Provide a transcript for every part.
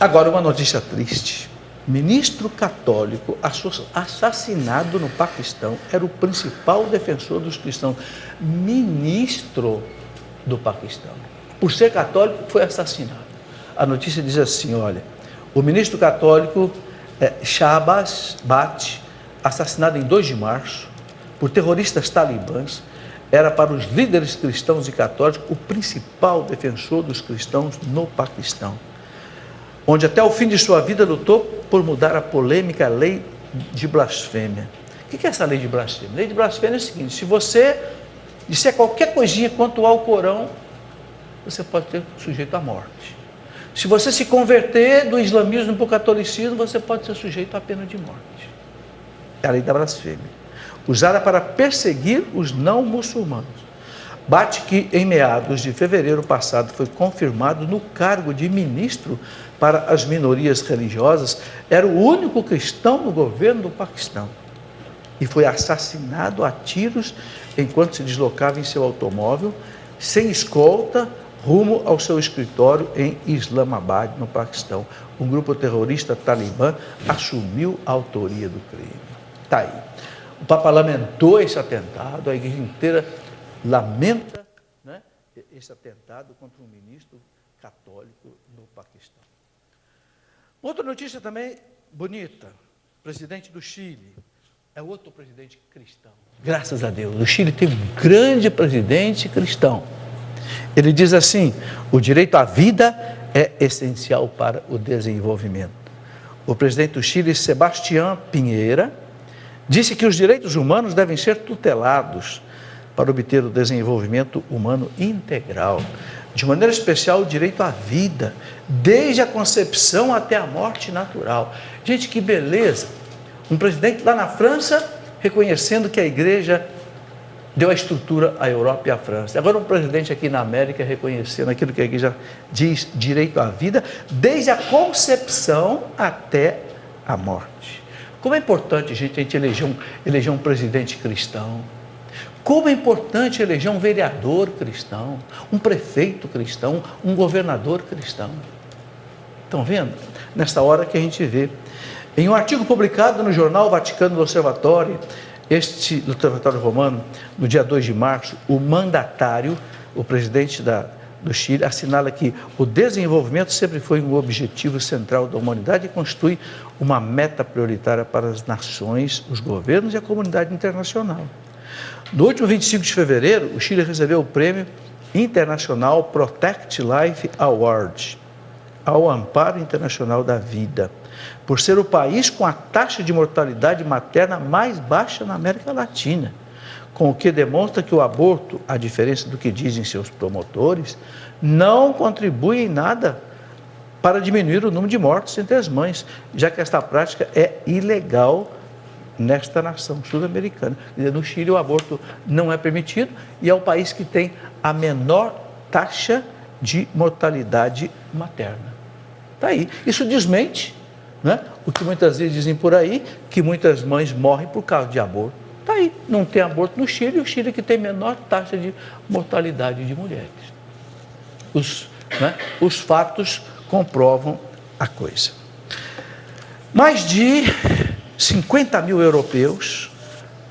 Agora, uma notícia triste. Ministro católico assassinado no Paquistão, era o principal defensor dos cristãos. Ministro do Paquistão, por ser católico, foi assassinado. A notícia diz assim, olha, o ministro católico Shahbaz Bhat, assassinado em 2 de março, por terroristas talibãs, era para os líderes cristãos e católicos o principal defensor dos cristãos no Paquistão, onde até o fim de sua vida lutou por mudar a polêmica lei de blasfêmia. O que é essa lei de blasfêmia? A lei de blasfêmia é o seguinte: se você disser qualquer coisinha quanto ao Corão, você pode ser sujeito à morte. Se você se converter do islamismo para o catolicismo, você pode ser sujeito à pena de morte. É a lei da blasfêmia, usada para perseguir os não muçulmanos. Bhat, que em meados de fevereiro passado foi confirmado no cargo de ministro para as minorias religiosas, era o único cristão no governo do Paquistão e foi assassinado a tiros enquanto se deslocava em seu automóvel, sem escolta, rumo ao seu escritório em Islamabad, no Paquistão. Um grupo terrorista talibã assumiu a autoria do crime. Está aí. O Papa lamentou esse atentado, a igreja inteira lamenta, né, esse atentado contra um ministro católico no Paquistão. Outra notícia também bonita: o presidente do Chile é outro presidente cristão. Graças a Deus, o Chile tem um grande presidente cristão. Ele diz assim: o direito à vida é essencial para o desenvolvimento. O presidente do Chile, Sebastián Piñera, disse que os direitos humanos devem ser tutelados para obter o desenvolvimento humano integral, de maneira especial o direito à vida, desde a concepção até a morte natural. Gente, que beleza! Um presidente lá na França reconhecendo que a igreja deu a estrutura à Europa e à França. Agora um presidente aqui na América reconhecendo aquilo que a igreja diz, direito à vida, desde a concepção até a morte. Como é importante, gente, a gente eleger um presidente cristão. Como é importante eleger um vereador cristão, um prefeito cristão, um governador cristão. Estão vendo? Nessa hora que a gente vê. Em um artigo publicado no jornal Vaticano do Observatório Romano, no dia 2 de março, o mandatário, o presidente do Chile, assinala que o desenvolvimento sempre foi um objetivo central da humanidade e constitui uma meta prioritária para as nações, os governos e a comunidade internacional. No último 25 de fevereiro, o Chile recebeu o Prêmio Internacional Protect Life Award, ao Amparo Internacional da Vida, por ser o país com a taxa de mortalidade materna mais baixa na América Latina, com o que demonstra que o aborto, a diferença do que dizem seus promotores, não contribui em nada para diminuir o número de mortes entre as mães, já que esta prática é ilegal nesta nação sul-americana. No Chile o aborto não é permitido e é o país que tem a menor taxa de mortalidade materna. Está aí. Isso desmente, né, o que muitas vezes dizem por aí, que muitas mães morrem por causa de aborto. Está aí. Não tem aborto no Chile, e o Chile que tem menor taxa de mortalidade de mulheres. Os fatos comprovam a coisa. Mais de 50 mil europeus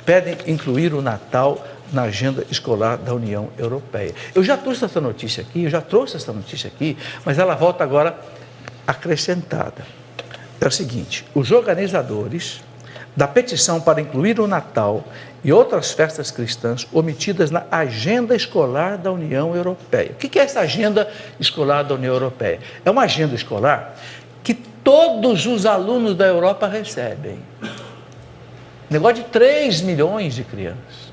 pedem incluir o Natal na agenda escolar da União Europeia. Eu já trouxe essa notícia aqui, mas ela volta agora acrescentada. É o seguinte: os organizadores da petição para incluir o Natal e outras festas cristãs omitidas na agenda escolar da União Europeia. O que é essa agenda escolar da União Europeia? É uma agenda escolar que todos os alunos da Europa recebem. Negócio de 3 milhões de crianças.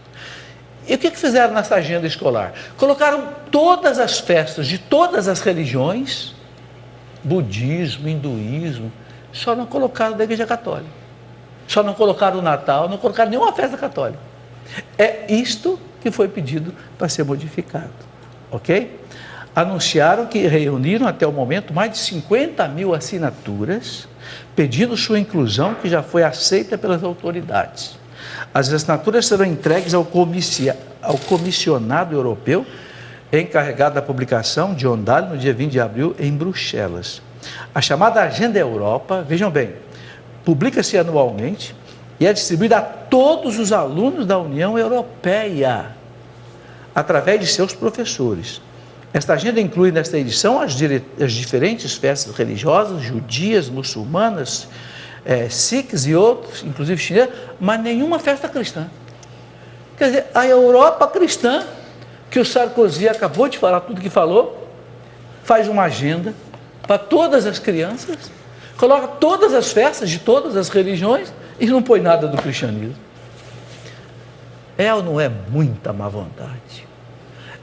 E o que fizeram nessa agenda escolar? Colocaram todas as festas de todas as religiões, budismo, hinduísmo, só não colocaram da Igreja Católica. Só não colocaram o Natal, não colocaram nenhuma festa católica. É isto que foi pedido para ser modificado, ok? Anunciaram que reuniram até o momento mais de 50 mil assinaturas, pedindo sua inclusão, que já foi aceita pelas autoridades. As assinaturas serão entregues ao comissionado europeu, encarregado da publicação, John Dalli, no dia 20 de abril, em Bruxelas. A chamada Agenda Europa, vejam bem, publica-se anualmente e é distribuída a todos os alunos da União Europeia, através de seus professores. Esta agenda inclui nesta edição as diferentes festas religiosas, judias, muçulmanas, sikhs e outros, inclusive chineses, mas nenhuma festa cristã. Quer dizer, a Europa cristã, que o Sarkozy acabou de falar tudo que falou, faz uma agenda para todas as crianças, coloca todas as festas de todas as religiões e não põe nada do cristianismo. É ou não é muita má vontade?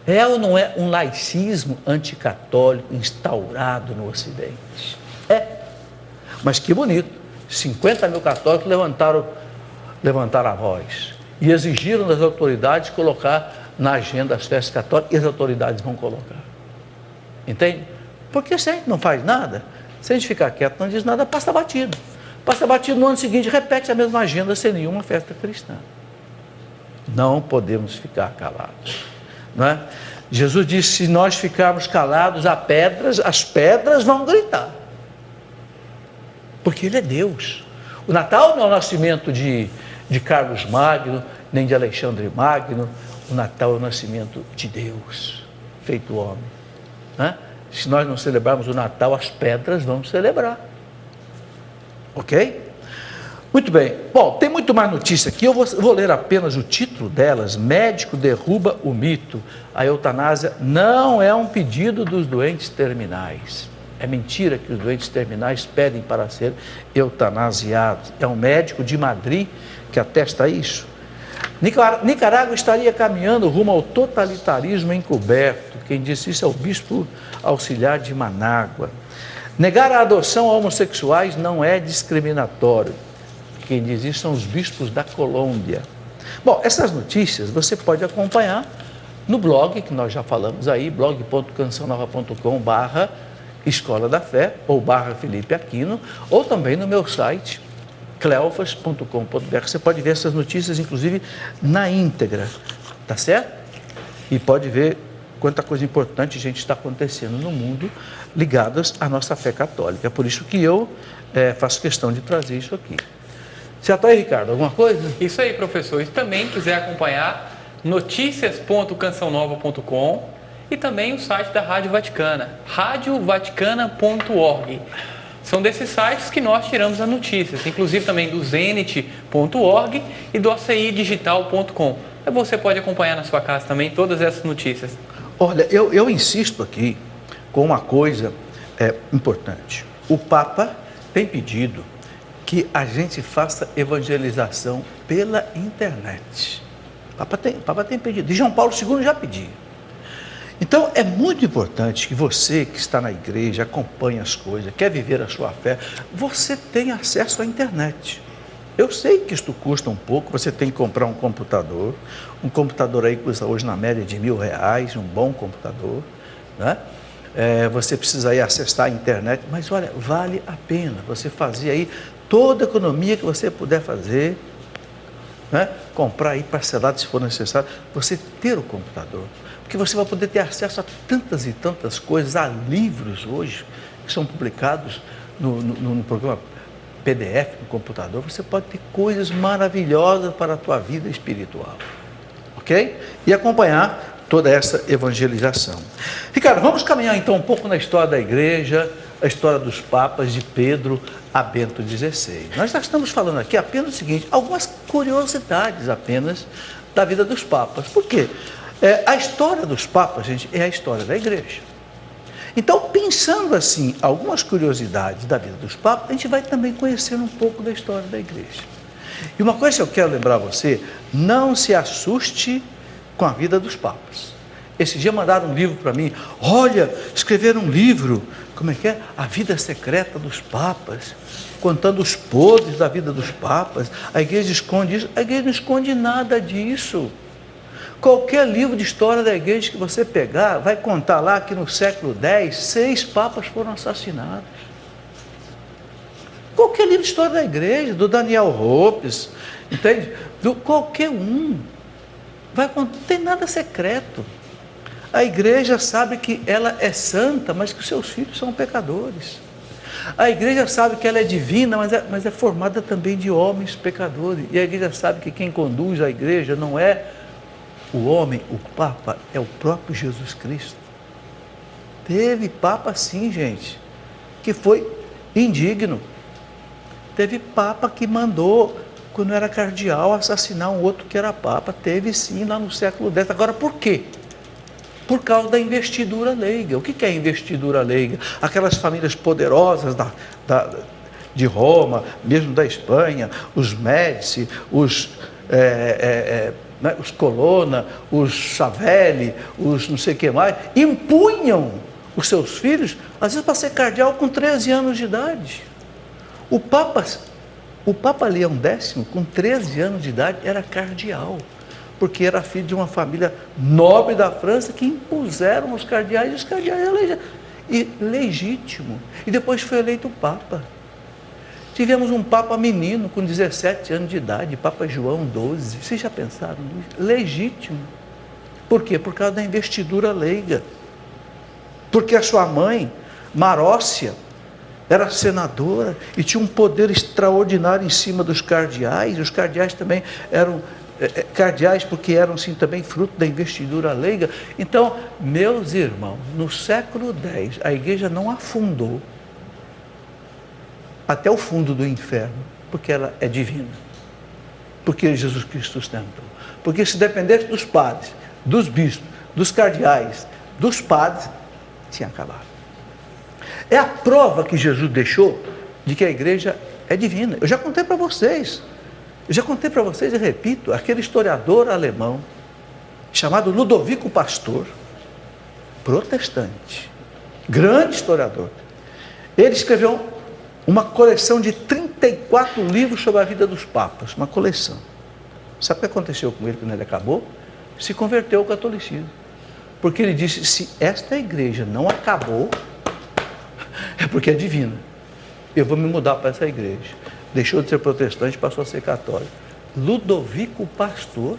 É ou não é um laicismo anticatólico instaurado no Ocidente? É. Mas que bonito, 50 mil católicos levantaram a voz e exigiram das autoridades colocar na agenda as festas católicas, e as autoridades vão colocar. Entende? Porque se a gente não faz nada, se a gente ficar quieto, não diz nada, passa batido. Passa batido no ano seguinte, repete a mesma agenda sem nenhuma festa cristã. Não podemos ficar calados. Não é? Jesus disse, se nós ficarmos calados, as pedras vão gritar. Porque Ele é Deus. O Natal não é o nascimento de Carlos Magno, nem de Alexandre Magno. O Natal é o nascimento de Deus, feito homem. Não é? Se nós não celebrarmos o Natal, as pedras vão celebrar. Ok? Muito bem. Bom, tem muito mais notícia aqui. Eu vou ler apenas o título delas. Médico derruba o mito. A eutanásia não é um pedido dos doentes terminais. É mentira que os doentes terminais pedem para ser eutanasiados. É um médico de Madrid que atesta isso. Nicarágua estaria caminhando rumo ao totalitarismo encoberto. Quem disse isso é o bispo auxiliar de Manágua. Negar a adoção a homossexuais não é discriminatório. Quem diz isso são os bispos da Colômbia. Bom, essas notícias você pode acompanhar no blog, que nós já falamos aí, blog.cançãonova.com/Escola da Fé, ou /Felipe Aquino, ou também no meu site, cleofas.com.br. Você pode ver essas notícias, inclusive, na íntegra, tá certo? E pode ver quanta coisa importante, gente, está acontecendo no mundo ligadas à nossa fé católica. É por isso que eu faço questão de trazer isso aqui. Certo aí, Ricardo? Alguma coisa? Isso aí, professor. E também quiser acompanhar noticias.cançãonova.com e também o site da Rádio Vaticana, radiovaticana.org. São desses sites que nós tiramos as notícias, inclusive também do zenit.org e do acidigital.com. Você pode acompanhar na sua casa também todas essas notícias. Olha, eu insisto aqui com uma coisa importante. O Papa tem pedido que a gente faça evangelização pela internet. O Papa tem pedido, e João Paulo II já pediu. Então, é muito importante que você que está na igreja, acompanhe as coisas, quer viver a sua fé, você tenha acesso à internet. Eu sei que isto custa um pouco, você tem que comprar um computador aí custa hoje na média de R$1.000, um bom computador, né? Você precisa aí acessar a internet, mas olha, vale a pena você fazer aí toda a economia que você puder fazer, né? Comprar aí parcelado se for necessário, você ter o computador, porque você vai poder ter acesso a tantas e tantas coisas, há livros hoje que são publicados no programa PDF no computador, você pode ter coisas maravilhosas para a tua vida espiritual, ok? E acompanhar toda essa evangelização. Ricardo, vamos caminhar então um pouco na história da igreja, a história dos papas de Pedro a Bento XVI. Nós já estamos falando aqui apenas o seguinte, algumas curiosidades apenas da vida dos papas. Por quê? A história dos papas, gente, é a história da igreja. Então, pensando assim, algumas curiosidades da vida dos papas, a gente vai também conhecer um pouco da história da igreja. E uma coisa que eu quero lembrar a você, não se assuste com a vida dos papas. Esse dia mandaram um livro para mim, olha, escreveram um livro, como é que é? A vida secreta dos papas, contando os podres da vida dos papas. A igreja esconde isso, a igreja não esconde nada disso. Qualquer livro de história da igreja que você pegar, vai contar lá que no século X, 6 papas foram assassinados. Qualquer livro de história da igreja, do Daniel Hopes, entende? Qualquer um, não tem nada secreto. A igreja sabe que ela é santa, mas que os seus filhos são pecadores. A igreja sabe que ela é divina, mas é formada também de homens pecadores. E a igreja sabe que quem conduz a igreja não é o homem, o Papa, é o próprio Jesus Cristo. Teve Papa sim, gente, que foi indigno. Teve Papa que mandou, quando era cardeal, assassinar um outro que era Papa. Teve sim, lá no século X. Agora, por quê? Por causa da investidura leiga. O que é investidura leiga? Aquelas famílias poderosas de Roma, mesmo da Espanha, os Médici, os Colonna, os Savelli, os não sei o que mais, impunham os seus filhos, às vezes para ser cardeal com 13 anos de idade. O Papa Leão X, com 13 anos de idade, era cardeal, porque era filho de uma família nobre da França que impuseram os cardeais, e os cardeais eram legítimo. E depois foi eleito Papa. Tivemos um Papa menino com 17 anos de idade, Papa João XII. Vocês já pensaram nisso? Legítimo. Por quê? Por causa da investidura leiga. Porque a sua mãe, Marócia, era senadora e tinha um poder extraordinário em cima dos cardeais. Os cardeais também eram cardeais porque eram sim também fruto da investidura leiga. Então, meus irmãos, no século X, a igreja não afundou até o fundo do inferno, porque ela é divina, porque Jesus Cristo sustentou. Porque se dependesse dos padres, dos bispos, dos cardeais, dos padres, tinha acabado. É a prova que Jesus deixou de que a igreja é divina. Eu já contei para vocês e repito, aquele historiador alemão chamado Ludovico Pastor, protestante, grande historiador, ele escreveu uma coleção de 34 livros sobre a vida dos papas, uma coleção. Sabe o que aconteceu com ele quando ele acabou? Se converteu ao catolicismo, porque ele disse, se esta igreja não acabou, é porque é divina, eu vou me mudar para essa igreja. Deixou de ser protestante, passou a ser católico. Ludovico Pastor,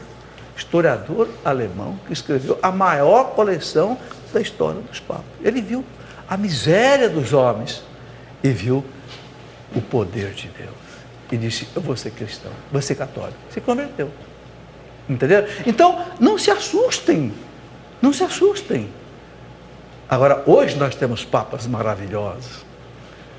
historiador alemão, que escreveu a maior coleção da história dos papas. Ele viu a miséria dos homens e viu o poder de Deus. E disse, eu vou ser cristão, vou ser católico. Se converteu. Entenderam? Então, não se assustem. Não se assustem. Agora, hoje nós temos papas maravilhosos.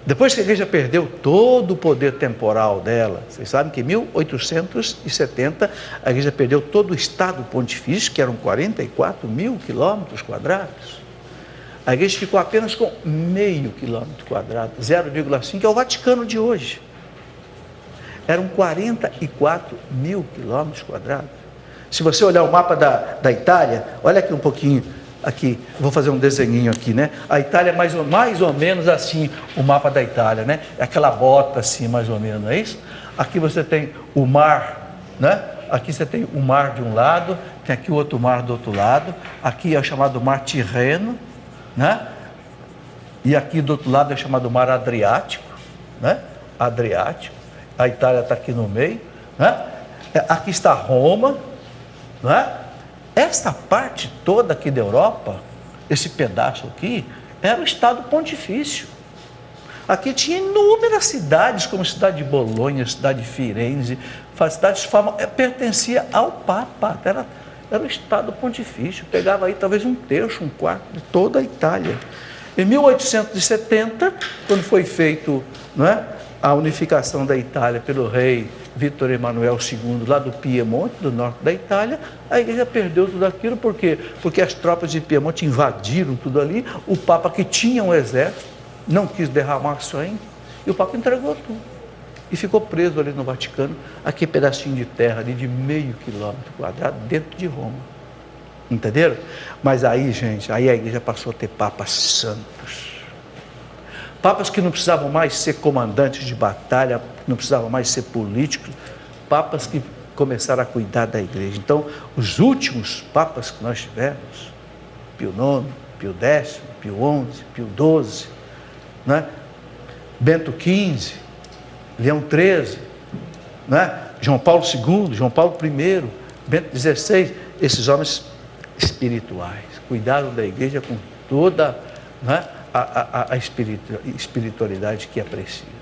Depois que a igreja perdeu todo o poder temporal dela, vocês sabem que em 1870 a igreja perdeu todo o estado pontifício, que eram 44 mil quilômetros quadrados. A igreja ficou apenas com meio quilômetro quadrado, 0,5, que é o Vaticano de hoje. Eram 44 mil quilômetros quadrados. Se você olhar o mapa da Itália, olha aqui um pouquinho, aqui, vou fazer um desenhinho aqui, né? A Itália é mais ou menos assim, o mapa da Itália, né? É aquela bota assim, mais ou menos, não é isso? Aqui você tem o mar, né? Aqui você tem o mar de um lado, tem aqui o outro mar do outro lado, aqui é o chamado mar Tirreno, né? E aqui do outro lado é o chamado mar Adriático, né? Adriático, a Itália está aqui no meio, né? Aqui está Roma, né? Essa parte toda aqui da Europa, esse pedaço aqui, era o estado pontifício. Aqui tinha inúmeras cidades, como a cidade de Bolonha, a cidade de Firenze, cidades famosas, pertencia ao Papa, era o estado pontifício, pegava aí talvez um terço, um quarto de toda a Itália. Em 1870, quando foi feito, não é, a unificação da Itália pelo rei Vítor Emanuel II, lá do Piemonte, do norte da Itália, a igreja perdeu tudo aquilo, por quê? Porque as tropas de Piemonte invadiram tudo ali, o Papa, que tinha um exército, não quis derramar sangue, e o Papa entregou tudo. E ficou preso ali no Vaticano, aquele pedacinho de terra ali de meio quilômetro quadrado, dentro de Roma. Entenderam? Mas aí, gente, aí a igreja passou a ter papas santos. Papas que não precisavam mais ser comandantes de batalha, não precisavam mais ser políticos, papas que começaram a cuidar da igreja. Então, os últimos papas que nós tivemos, Pio IX, Pio X, Pio XI, Pio XII, né? Bento XV, Leão XIII, né? João Paulo II, João Paulo I, Bento XVI, esses homens espirituais, cuidaram da igreja com toda, né, a espiritualidade que é preciso.